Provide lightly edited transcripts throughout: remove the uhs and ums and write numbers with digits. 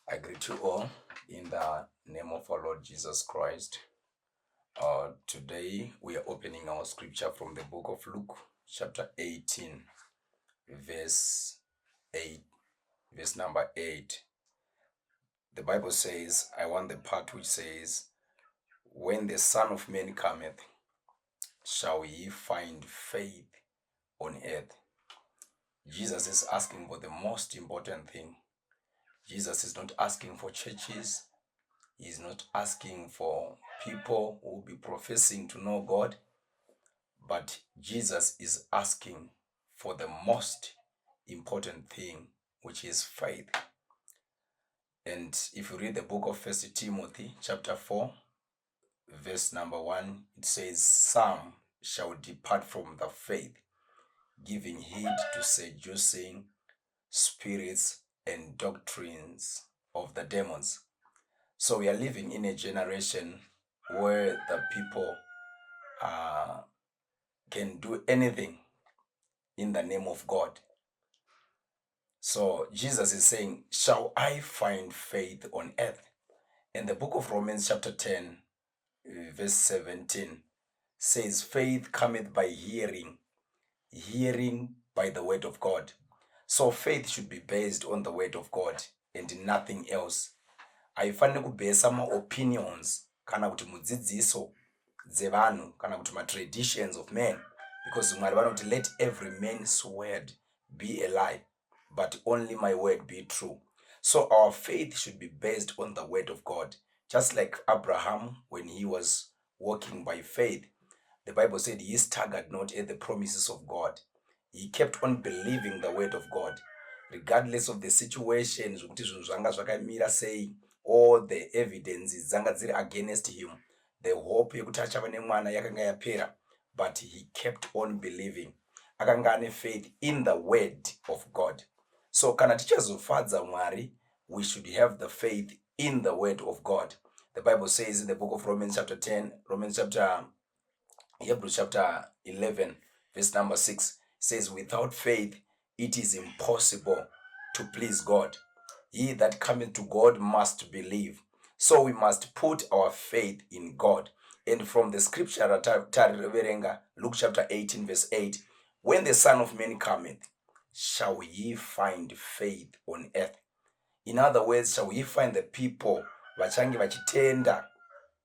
I greet you all in the name of our Lord Jesus Christ. Today we are opening our scripture from the book of Luke, chapter 18, verse 8, verse number 8. The Bible says, I want the part which says, when the Son of Man cometh, shall he find faith on earth? Jesus is asking for the most important thing. Jesus is not asking for churches. He's not asking for people who will be professing to know God, but Jesus is asking for the most important thing, which is faith. And if you read the book of First Timothy chapter 4, verse number 1, it says, some shall depart from the faith, giving heed to seducing spirits and doctrines of the demons. So we are living in a generation where the people can do anything in the name of God. So Jesus is saying, shall I find faith on earth? And the book of Romans chapter 10, verse 17 says, faith cometh by hearing, hearing by the word of God. So faith should be based on the word of God and nothing else. Haifaniri kubhesa ma-opinions kana kuti mudzidziso dzevanhu kana kuti ma-traditions of men, because Mwari vanoti let every man's word be a lie, but only my word be true. So our faith should be based on the word of God. Just like Abraham, when he was walking by faith, the Bible said he staggered not at the promises of God. He kept on believing the word of God, regardless of the situations, kuti zvinhu zvanga zvakamira sei, all the evidences dzanga dziri against him. The hope yekuti achava nemwana yakanga yapera, but he kept on believing. Akanga ane faith in the word of God. So kana tichazofadza Mwari, we should have the faith in the word of God. The Bible says in the book of Romans chapter 10, Hebrews chapter 11, verse number 6 says, without faith it is impossible to please God. He that cometh to God must believe. So we must put our faith in God. And from the scripture, Luke chapter 18, verse 8, when the Son of Man cometh, shall ye find faith on earth? In other words, shall ye find the people vachange vachitenda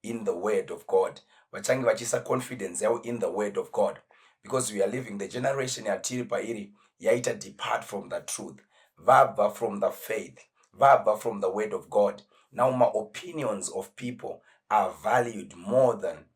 in the word of God, vachange vachisa confidence yavo in the word of God? Because we are living the generation yatiri pairi yaita depart from the truth, vabva from the faith, vabva from the word of God. Now my opinions of people are valued more than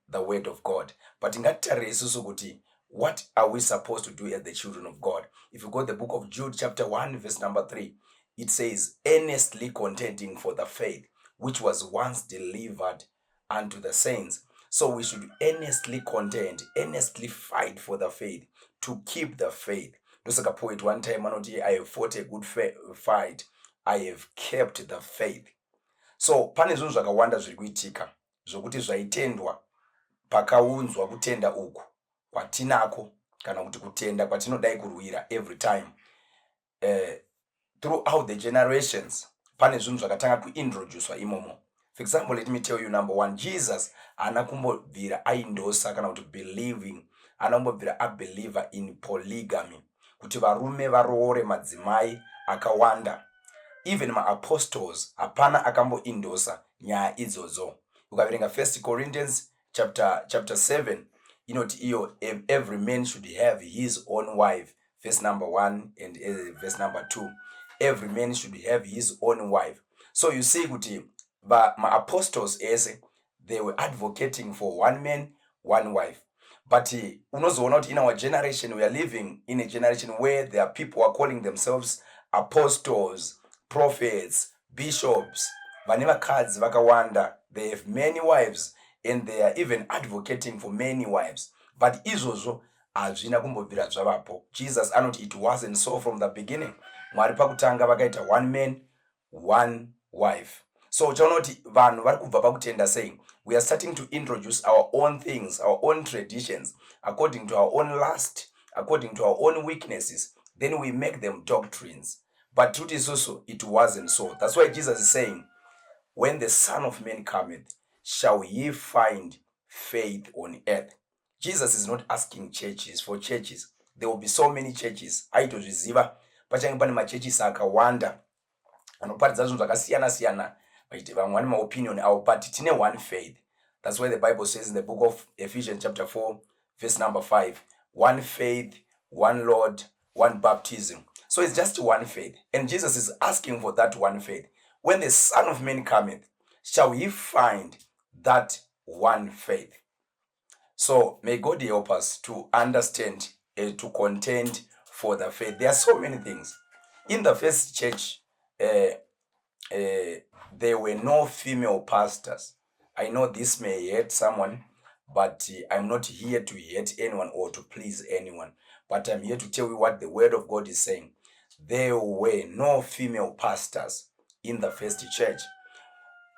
the word of God. But ngatitarire isusu kuti what are we supposed to do as the children of God? If you go to the book of Jude chapter 1 verse number 3, it says, earnestly contending for the faith which was once delivered unto the saints. So we should earnestly contend, earnestly fight for the faith, to keep the faith. Ndosaka poet one time anoti, I have fought a good fight, I have kept the faith. So pane zvinhu zvakawanda zviri kuitika zvokuti zvaitendwa pakaunzwa kutenda uku kwatinako kana kuti kutenda kwatinodai kurwira every time throughout the generations. Pane zvinhu zvakatanga kuintroducwa imomo. For example, let me tell you, number one, Jesus haana kumbobvira aindosa kana kuti believing, haana kumbobvira abeliever in polygamy, kuti varume varoore madzimai akawanda. Even maapostles hapana akamboindosa nyaya idzodzo. Ukaverenga 1 Corinthians chapter 7, inoti iyo every man should have his own wife, verse number 1 and verse number 2. Every man should have his own wife. So you see kuti maapostles ese, they were advocating for one man, one wife. But unozoona kuti in our generation, we are living in a generation where there are people who are calling themselves apostles, prophets, bishops, vane vakadzi vakawanda. They have many wives and they are even advocating for many wives. But izvozvo hazvina kumbobvira zvavapo. Jesus anoti it wasn't so from the beginning. Mwari pakutanga vakaita one man, one wife. So uchaona kuti vanhu vari kubva pakutenda saying we are starting to introduce our own things, our own traditions, according to our own lust, according to our own weaknesses. Then we make them doctrines. But truth is also, it wasn't so. That's why Jesus is saying, when the Son of Man cometh, shall ye find faith on earth? Jesus is not asking churches for churches. There will be so many churches. Aitozviziva pachange pane machurches akawanda anoparidza zvinhu zvakasiyana siyana, vamwe vane maopinion avo, but tine one faith. That's why the Bible says in the book of Ephesians chapter 4 verse number 5, one faith, one Lord, one baptism. So it's just one faith, and Jesus is asking for that one faith. When the Son of Man cometh, shall he find that one faith? So may God help us to understand, to contend for the faith. There are so many things. In the first church, there were no female pastors. I know this may hurt someone, but I'm not here to hurt anyone or to please anyone. But I'm here to tell you what the word of God is saying. There were no female pastors in the first church.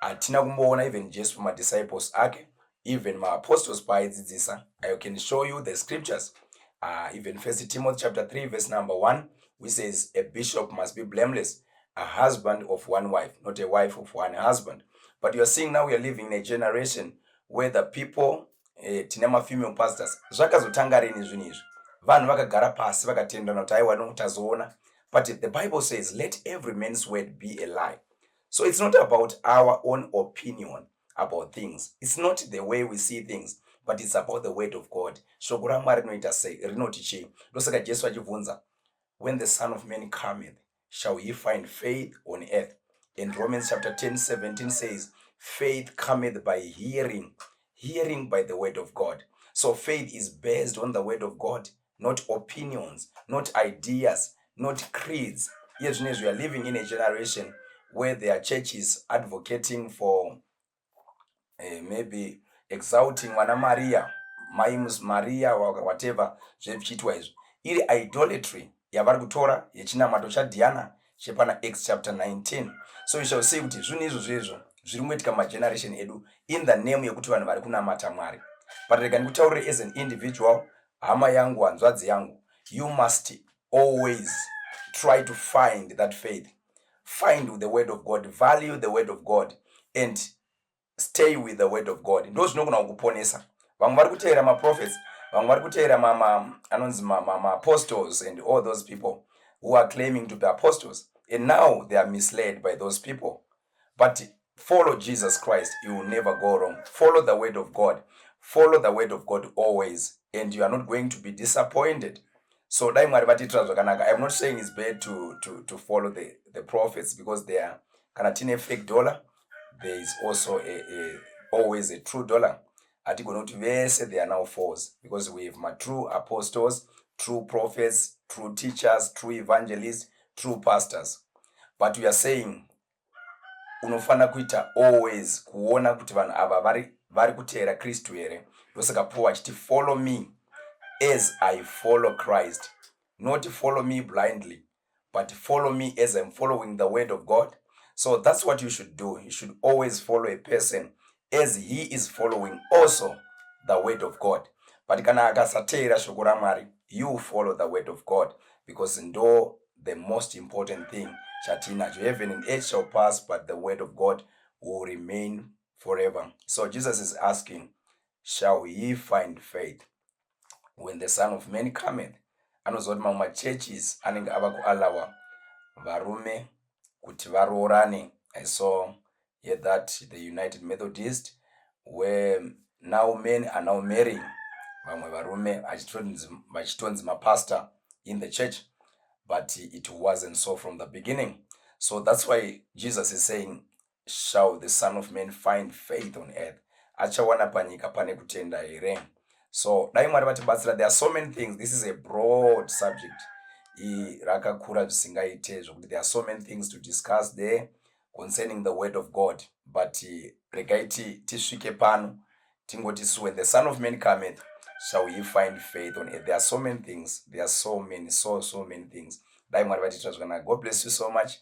Atina kumboona even Jesu my disciples ake, even my apostles paaidzidzisa. I can show you the scriptures. Even 1 Timothy chapter 3 verse number 1, which says a bishop must be blameless, a husband of one wife, not a wife of one husband. But you're seeing now we are living in a generation where the people, tinema female pastors, zvakazotanga rini zvinhu izvi. Vanhu vakagara pasi vakatendana kuti aiwa notazoona. But the Bible says, let every man's word be a lie. So it's not about our own opinion about things. It's not the way we see things, but it's about the word of God. Shoko raMwari rinoita sei, rinoti chii? Ndosaka Jesu achibvunza, when the Son of Man cometh, shall he find faith on earth? And Romans chapter 10:17 says, faith cometh by hearing, hearing by the word of God. So faith is based on the word of God, not opinions, not ideas, not creeds. Yes, we are living in a generation where there are churches advocating for maybe exalting Mwana Maria, Maimus Maria, or whatever, zvichiitwa izvo. Iri idolatry yavari kutora yechinamato chaDiana chepana Acts chapter 19. So you shall see kuti zvinhu izvozvo zviri kuitika mageneration edu in the name yekuti vanhu vari kunamata Mwari. But rega ndikutaurire as an individual, hama yangu, hanzvadzi yangu, you must always try to find that faith. Find the word of God, value the word of God, and stay with the word of God. Ndo zvinogona kukuponesa. Vamwe vari kuteera maprophets, vamwe vari kuteera anonzi apostles and all those people who are claiming to be apostles, and now they are misled by those people. But follow Jesus Christ, you will never go wrong. Follow the word of God. Follow the word of God always, and you are not going to be disappointed. So I'm not saying it's bad to follow the prophets, because they are kind of fake dollar. There is also always a true dollar. They are now false, because we have my true apostles, true prophets, true teachers, true evangelists, true pastors. But we are saying unofana kuita always kuona kuti vanhu ava vari kuteera Kristu here. Ndosaka Paul achiti follow me as I follow Christ. Not follow me blindly, but follow me as I'm following the word of God. So that's what you should do. You should always follow a person as he is following also the word of God. But kana akasateera shoko raMwari, you follow the word of God, because ndo the most important thing chatinacho. Heaven and earth shall pass, but the word of God will remain forever. So Jesus is asking, shall ye find faith when the Son of Man cometh? Anozoti mamwe churches anenge ava kualawa varume kuti varoorane. I saw here that the United Methodist, where now men are now marrying vamwe varume vachitonzi mapastor in the church, but it wasn't so from the beginning. So that's why Jesus is saying, shall the Son of Man find faith on earth? Achawana panyika pane kutenda here. So there are so many things. This is a broad subject. There are so many things to discuss there concerning the word of God. But when the Son of Man cometh, shall ye find faith on earth? There are so many things. There are so many things. God bless you so much.